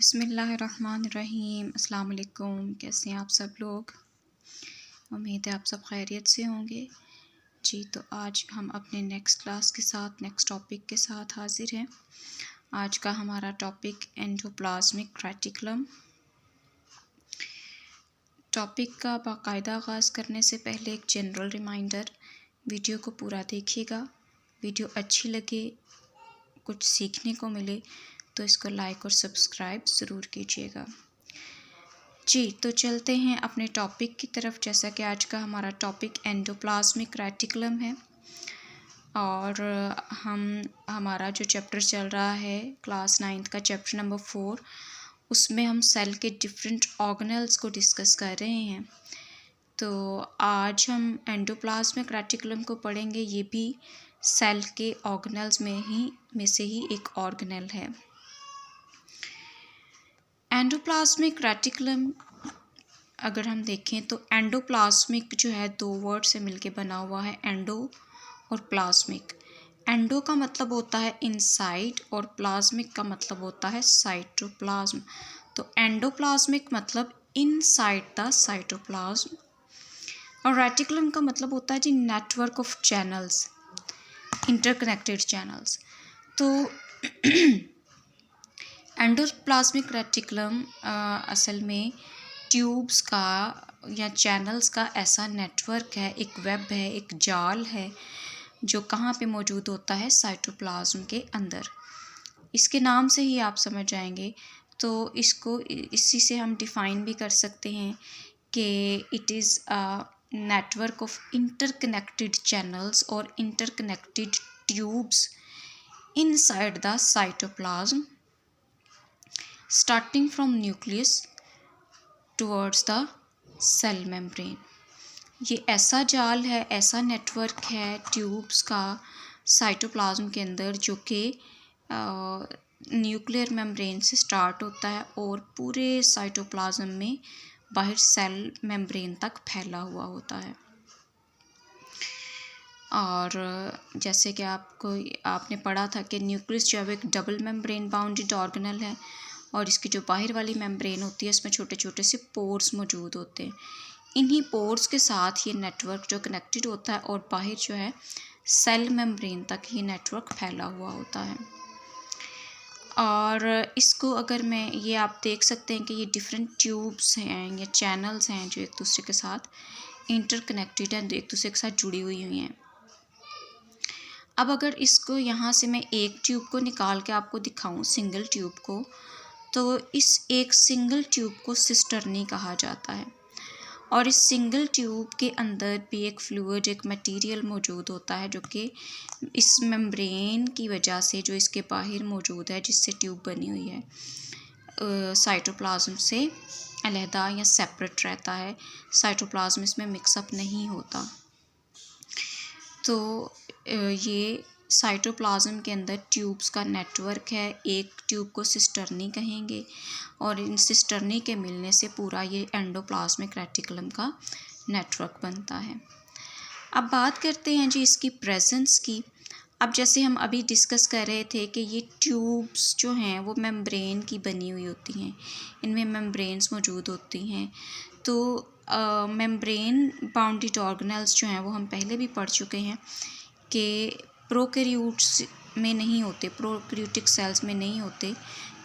बिस्मिल्लाहिर्रहमानिर्रहीम। अस्सलाम वालेकुम। कैसे हैं आप सब लोग? उम्मीद है आप सब खैरियत से होंगे। जी, तो आज हम अपने नेक्स्ट क्लास के साथ नेक्स्ट टॉपिक के साथ हाज़िर हैं। आज का हमारा टॉपिक एंडोप्लाज्मिक रेटिकुलम। टॉपिक का बाकायदा आगाज़ करने से पहले एक जनरल रिमाइंडर, वीडियो को पूरा देखिएगा। वीडियो अच्छी लगे, कुछ सीखने को मिले तो इसको लाइक और सब्सक्राइब ज़रूर कीजिएगा। जी, तो चलते हैं अपने टॉपिक की तरफ। जैसा कि आज का हमारा टॉपिक एंडोप्लाज्मिक रेटिकुलम है और हमारा जो चैप्टर चल रहा है क्लास 9th का चैप्टर नंबर 4, उसमें हम सेल के डिफरेंट ऑर्गेनल्स को डिस्कस कर रहे हैं। तो आज हम एंडोप्लाज्मिक रेटिकुलम को पढ़ेंगे। ये भी सेल के ऑर्गेनल्स में से ही एक ऑर्गेनल है। एंडोप्लाज्मिक रेटिकुलम अगर हम देखें तो एंडोप्लाज्मिक जो है दो वर्ड से मिलके बना हुआ है, एंडो और प्लाज्मिक। एंडो का मतलब होता है इनसाइड और प्लाज्मिक का मतलब होता है साइटोप्लाज्म। तो एंडोप्लाज्मिक मतलब इनसाइड द साइटोप्लाज्म और रेटिकुलम का मतलब होता है G network of channels, interconnected channels. तो एंडोप्लाज्मिक रेटिकुलम असल में ट्यूब्स का या चैनल्स का ऐसा नेटवर्क है, एक वेब है, एक जाल है जो कहाँ पे मौजूद होता है, साइटोप्लाज्म के अंदर। इसके नाम से ही आप समझ जाएंगे। तो इसको इसी से हम डिफ़ाइन भी कर सकते हैं कि it is network of interconnected channels और interconnected tubes inside the cytoplasm starting from nucleus towards the cell membrane। ये ऐसा जाल है, ऐसा नेटवर्क है ट्यूब्स का साइटोप्लाज्म के अंदर जो कि न्यूक्लियर मेम्ब्रेन से स्टार्ट होता है और पूरे साइटोप्लाज्म में बाहर सेल मेम्ब्रेन तक फैला हुआ होता है। और जैसे कि आपने पढ़ा था कि न्यूक्लियस जो है एक डबल मेम्ब्रेन बाउंडेड ऑर्गेनल है और इसकी जो बाहर वाली मेम्ब्रेन होती है इसमें छोटे छोटे से पोर्स मौजूद होते हैं। इन्हीं पोर्स के साथ ये नेटवर्क जो कनेक्टेड होता है और बाहर जो है सेल मेम्ब्रेन तक ये नेटवर्क फैला हुआ होता है। और इसको अगर मैं ये आप देख सकते हैं कि ये डिफरेंट ट्यूब्स हैं या चैनल्स हैं जो एक दूसरे के साथ इंटरकनेक्टेड हैं, एक दूसरे के साथ जुड़ी हुई हैं। अब अगर इसको यहाँ से मैं एक ट्यूब को निकाल के आपको दिखाऊं, सिंगल ट्यूब को, तो इस एक सिंगल ट्यूब को सिस्टर्नी कहा जाता है। और इस सिंगल ट्यूब के अंदर भी एक फ्लूइड, एक मटेरियल मौजूद होता है जो कि इस मेम्ब्रेन की वजह से जो इसके बाहर मौजूद है, जिससे ट्यूब बनी हुई है, साइटोप्लाज्म से अलहदा या सेपरेट रहता है। साइटोप्लाज्म इसमें मिक्सअप नहीं होता। तो ये साइटोप्लाज्म के अंदर ट्यूब्स का नेटवर्क है। एक ट्यूब को सिस्टर्नी कहेंगे और इन सिस्टर्नी के मिलने से पूरा ये एंडोप्लाज्मिक रेटिकुलम का नेटवर्क बनता है। अब बात करते हैं जी इसकी प्रेजेंस की। अब जैसे हम अभी डिस्कस कर रहे थे कि ये ट्यूब्स जो हैं वो मेम्ब्रेन की बनी हुई होती हैं, इनमें मेम्ब्रेन्स मौजूद होती हैं। तो मेम्ब्रेन बाउंडेड ऑर्गेनल्स जो हैं वो हम पहले भी पढ़ चुके हैं कि प्रोकैरियोट्स में नहीं होते, प्रोकैरियोटिक सेल्स में नहीं होते,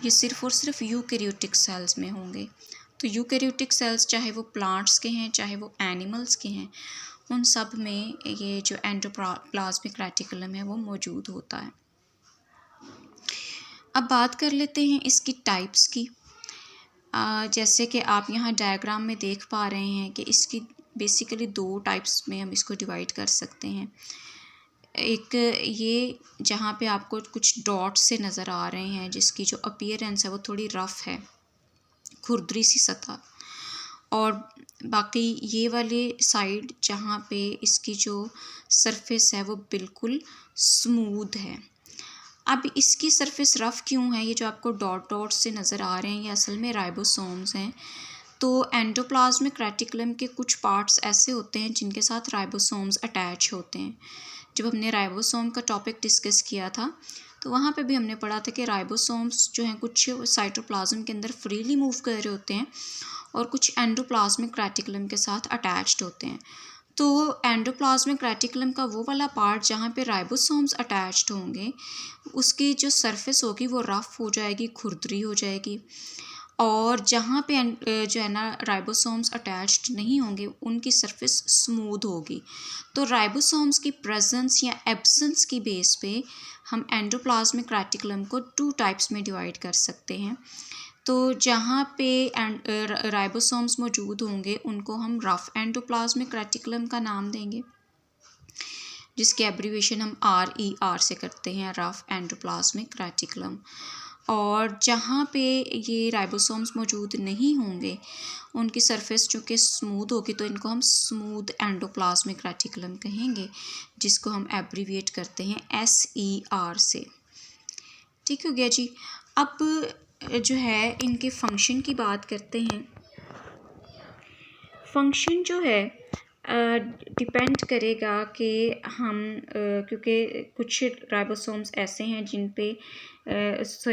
ये सिर्फ़ और सिर्फ यूकैरियोटिक सेल्स में होंगे। तो यूकैरियोटिक सेल्स चाहे वो प्लांट्स के हैं चाहे वो एनिमल्स के हैं, उन सब में ये जो एंडोप्लाज्मिक रेटिकुलम है वो मौजूद होता है। अब बात कर लेते हैं इसकी टाइप्स की। जैसे कि आप यहाँ डायग्राम में देख पा रहे हैं कि इसकी बेसिकली दो टाइप्स में हम इसको डिवाइड कर सकते हैं। एक ये जहाँ पे आपको कुछ डॉट्स से नज़र आ रहे हैं, जिसकी जो अपीयरेंस है वो थोड़ी रफ़ है, खुरदरी सी सतह, और बाकी ये वाले साइड जहाँ पे इसकी जो सरफेस है वो बिल्कुल स्मूथ है। अब इसकी सरफेस रफ़ क्यों है? ये जो आपको डॉट डॉट से नज़र आ रहे हैं ये असल में राइबोसोम्स हैं। तो एंडोप्लाज्मिक रेटिकुलम के कुछ पार्ट्स ऐसे होते हैं जिनके साथ राइबोसोम्स अटैच होते हैं। जब हमने राइबोसोम का टॉपिक डिस्कस किया था तो वहाँ पे भी हमने पढ़ा था कि राइबोसोम्स जो हैं कुछ साइटोप्लाज्म के अंदर फ्रीली मूव कर रहे होते हैं और कुछ एंडोप्लाज्मिक रेटिकुलम के साथ अटैच्ड होते हैं। तो एंडोप्लाज्मिक रेटिकुलम का वो वाला पार्ट जहाँ पे राइबोसोम्स अटैच्ड होंगे, उसकी जो सरफेस होगी वो रफ़ हो जाएगी, खुरदरी हो जाएगी। और जहाँ पे जो है ना राइबोसोम्स अटैच्ड नहीं होंगे, उनकी सरफेस स्मूथ होगी। तो राइबोसोम्स की प्रेजेंस या एब्सेंस की बेस पे हम एंडोप्लाज्मिक रेटिकुलम को 2 टाइप्स में डिवाइड कर सकते हैं। तो जहाँ पे राइबोसोम्स मौजूद होंगे उनको हम रफ़ एंडोप्लाज्मिक रेटिकुलम का नाम देंगे, जिसकी एब्रीविएशन हम RER से करते हैं, रफ़ एंडोप्लाज्मिक रेटिकुलम। और जहाँ पे ये राइबोसोम्स मौजूद नहीं होंगे, उनकी सरफेस चूँकि स्मूथ होगी, तो इनको हम स्मूथ एंडोप्लाज्मिक रेटिकुलम कहेंगे, जिसको हम एब्रीविएट करते हैं SER से। ठीक हो गया जी। अब जो है इनके फंक्शन की बात करते हैं। फंक्शन जो है डिपेंड करेगा कि हम क्योंकि कुछ राइबोसोम्स ऐसे हैं जिन पे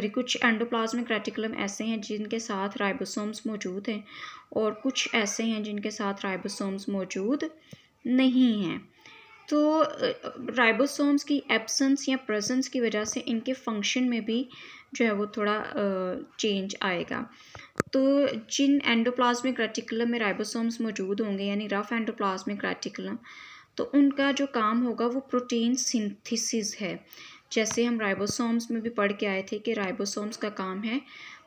कुछ एंडोप्लाज्मिक रेटिकुलम ऐसे हैं जिनके साथ राइबोसोम्स मौजूद हैं और कुछ ऐसे हैं जिनके साथ राइबोसोम्स मौजूद नहीं हैं। तो राइबोसोम्स की एब्सेंस या प्रेजेंस की वजह से इनके फंक्शन में भी जो है वो थोड़ा चेंज आएगा। तो जिन एंडोप्लाज्मिक रेटिकुलम में राइबोसोम्स मौजूद होंगे, यानी रफ़ एंडोप्लाज्मिक रेटिकुलम, तो उनका जो काम होगा वो प्रोटीन सिंथेसिस है। जैसे हम राइबोसोम्स में भी पढ़ के आए थे कि राइबोसोम्स का काम है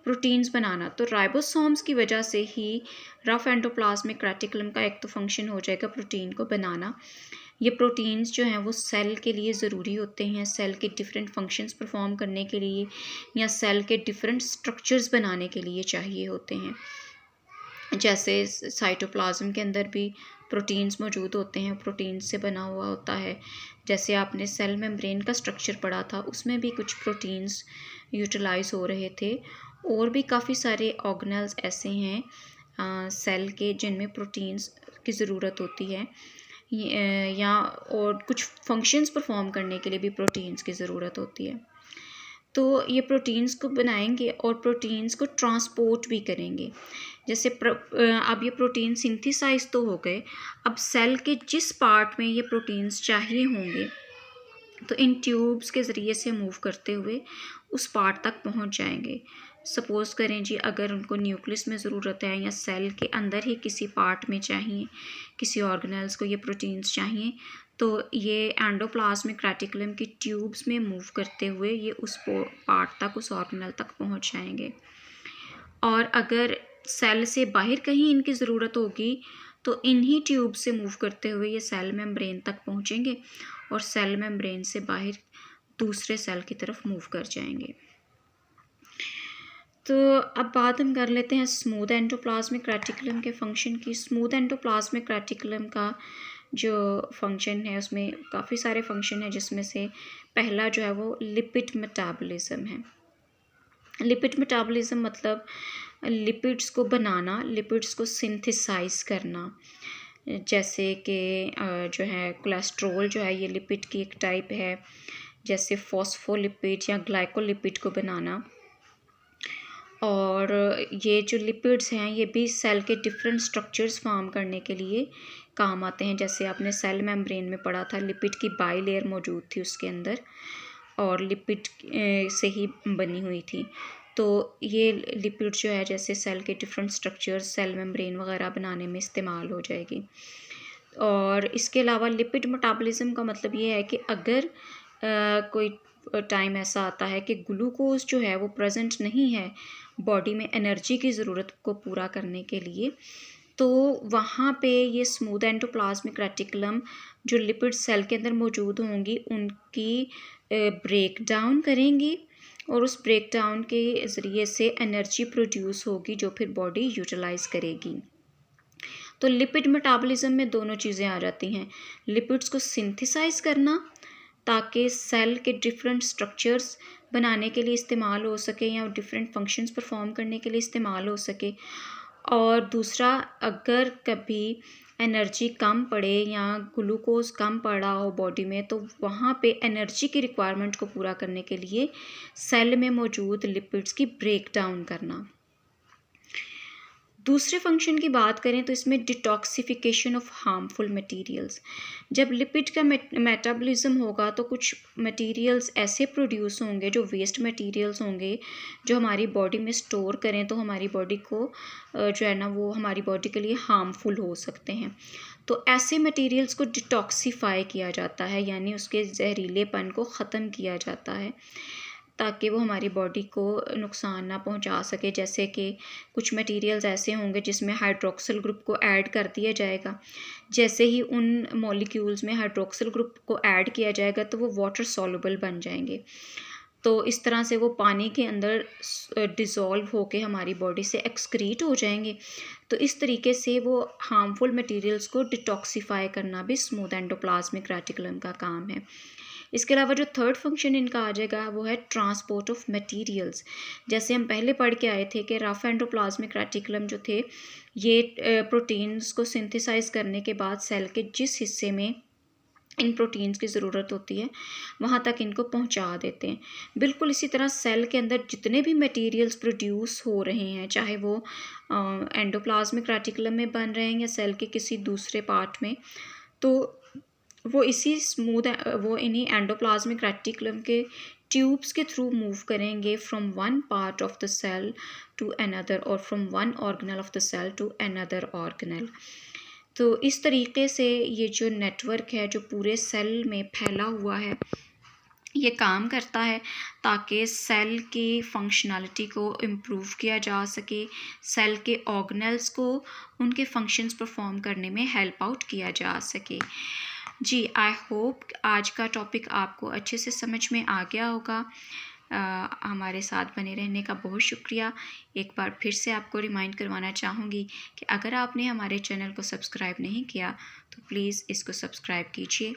प्रोटीन्स बनाना। तो राइबोसोम्स की वजह से ही रफ़ एंडोप्लाज्मिक रेटिकुलम का एक तो फंक्शन हो जाएगा प्रोटीन को बनाना। ये प्रोटीन्स जो हैं वो सेल के लिए ज़रूरी होते हैं, सेल के डिफरेंट फंक्शंस परफॉर्म करने के लिए या सेल के डिफरेंट स्ट्रक्चर्स बनाने के लिए चाहिए होते हैं। जैसे साइटोप्लाज्म के अंदर भी प्रोटीन्स मौजूद होते हैं, प्रोटीन्स से बना हुआ होता है। जैसे आपने सेल मेम्ब्रेन का स्ट्रक्चर पढ़ा था, उसमें भी कुछ प्रोटीन्स यूटिलाइज हो रहे थे। और भी काफ़ी सारे ऑर्गेनेल्स ऐसे हैं सेल के जिनमें प्रोटीन्स की ज़रूरत होती है, या और कुछ फंक्शंस परफॉर्म करने के लिए भी प्रोटीन्स की ज़रूरत होती है। तो ये प्रोटीन्स को बनाएंगे और प्रोटीन्स को ट्रांसपोर्ट भी करेंगे। जैसे अब ये प्रोटीन सिंथेसाइज तो हो गए, अब सेल के जिस पार्ट में ये प्रोटीन्स चाहिए होंगे, तो इन ट्यूब्स के ज़रिए से मूव करते हुए उस पार्ट तक पहुंच जाएंगे। सपोज़ करें जी, अगर उनको न्यूक्लियस में ज़रूरत है या सेल के अंदर ही किसी पार्ट में चाहिए, किसी ऑर्गेनेल्स को ये प्रोटीन्स चाहिए, तो ये एंडोप्लाज्मिक रेटिकुलम की ट्यूब्स में मूव करते हुए ये उस पार्ट तक, उस ऑर्गेनेल तक पहुंच जाएंगे। और अगर सेल से बाहर कहीं इनकी ज़रूरत होगी, तो इन्हीं ट्यूब से मूव करते हुए ये सेल मेम्ब्रेन तक पहुंचेंगे और सेल मेम्ब्रेन से बाहर दूसरे सेल की तरफ मूव कर जाएंगे। तो अब बात हम कर लेते हैं स्मूथ एंडोप्लाज्मिक रेटिकुलम के फंक्शन की। स्मूथ एंडोप्लाज्मिक रेटिकुलम का जो फंक्शन है उसमें काफ़ी सारे फंक्शन हैं, जिसमें से पहला जो है वो लिपिड मेटाबॉलिज्म है। लिपिड मेटाबॉलिज्म मतलब लिपिड्स को बनाना, लिपिड्स को सिंथेसाइज करना। जैसे कि जो है कोलेस्ट्रॉल जो है ये लिपिड की एक टाइप है, जैसे फॉस्फोलिपिड या ग्लाइकोलिपिड को बनाना। और ये जो लिपिड्स हैं ये भी सेल के डिफरेंट स्ट्रक्चर्स फॉर्म करने के लिए काम आते हैं। जैसे आपने सेल मेम्ब्रेन में पढ़ा था, लिपिड की बाइलेयर मौजूद थी उसके अंदर और लिपिड से ही बनी हुई थी। तो ये लिपिड जो है जैसे सेल के डिफरेंट स्ट्रक्चर्स, सेल मेम्ब्रेन वगैरह बनाने में इस्तेमाल हो जाएगी। और इसके अलावा लिपिड मेटाबॉलिज्म का मतलब ये है कि अगर कोई टाइम ऐसा आता है कि ग्लूकोज जो है वो प्रेजेंट नहीं है बॉडी में एनर्जी की ज़रूरत को पूरा करने के लिए, तो वहाँ पे ये स्मूथ एंडोप्लाज्मिक रेटिकुलम जो लिपिड सेल के अंदर मौजूद होंगी उनकी ब्रेक डाउन करेंगी और उस ब्रेक डाउन के ज़रिए से एनर्जी प्रोड्यूस होगी जो फिर बॉडी यूटिलाइज करेगी। तो लिपिड मेटाबॉलिज्म में दोनों चीज़ें आ जाती हैं, लिपिड्स को सिंथेसाइज करना ताकि सेल के डिफरेंट स्ट्रक्चर्स बनाने के लिए इस्तेमाल हो सके या डिफरेंट फंक्शंस परफॉर्म करने के लिए इस्तेमाल हो सके। और दूसरा, अगर कभी एनर्जी कम पड़े या ग्लूकोज कम पड़ा हो बॉडी में, तो वहाँ पे एनर्जी की रिक्वायरमेंट को पूरा करने के लिए सेल में मौजूद लिपिड्स की ब्रेक डाउन करना। दूसरे फंक्शन की बात करें तो इसमें डिटॉक्सिफिकेशन ऑफ हार्मफुल मटेरियल्स। जब लिपिड का मेटाबॉलिज्म होगा तो कुछ मटेरियल्स ऐसे प्रोड्यूस होंगे जो वेस्ट मटेरियल्स होंगे, जो हमारी बॉडी में स्टोर करें तो हमारी बॉडी को जो है ना वो हमारी बॉडी के लिए हार्मफुल हो सकते हैं। तो ऐसे मटेरियल्स को डिटॉक्सिफाई किया जाता है, यानी उसके जहरीलेपन को ख़त्म किया जाता है ताकि वो हमारी बॉडी को नुकसान ना पहुंचा सके। जैसे कि कुछ मटेरियल्स ऐसे होंगे जिसमें हाइड्रोक्सिल ग्रुप को ऐड कर दिया जाएगा, जैसे ही उन मॉलिक्यूल्स में हाइड्रोक्सिल ग्रुप को ऐड किया जाएगा तो वो वाटर सॉल्युबल बन जाएंगे। तो इस तरह से वो पानी के अंदर डिज़ोल्व होके हमारी बॉडी से एक्सक्रीट हो जाएंगे। तो इस तरीके से वो हार्मफुल मटेरियल्स को डिटॉक्सिफाई करना भी स्मूथ एंडोप्लाज्मिक रेटिकुलम का काम है। इसके अलावा जो थर्ड फंक्शन इनका आ जाएगा वो है ट्रांसपोर्ट ऑफ मटेरियल्स। जैसे हम पहले पढ़ के आए थे कि रफ एंडोप्लाज्मिक रेटिकुलम जो थे ये प्रोटीन्स को सिंथेसाइज करने के बाद सेल के जिस हिस्से में इन प्रोटीन्स की ज़रूरत होती है वहाँ तक इनको पहुँचा देते हैं। बिल्कुल इसी तरह सेल के अंदर जितने भी मटेरियल्स प्रोड्यूस हो रहे हैं, चाहे वो एंडोप्लाज्मिक रेटिकुलम में बन रहे हैं या सेल के किसी दूसरे पार्ट में, तो वो इन्हीं एंडोप्लाज्मिक रेटिकुलम के ट्यूब्स के थ्रू मूव करेंगे from one part of the cell to another और from one organelle of the cell to another organelle. तो इस तरीके से ये जो नेटवर्क है जो पूरे सेल में फैला हुआ है ये काम करता है ताकि सेल की फंक्शनैलिटी को इम्प्रूव किया जा सके, सेल के ऑर्गेनल्स को उनके फंक्शंस परफॉर्म करने में हेल्प आउट किया जा सके। जी, आई होप आज का टॉपिक आपको अच्छे से समझ में आ गया होगा। हमारे साथ बने रहने का बहुत शुक्रिया। एक बार फिर से आपको रिमाइंड करवाना चाहूँगी कि अगर आपने हमारे चैनल को सब्सक्राइब नहीं किया तो प्लीज़ इसको सब्सक्राइब कीजिए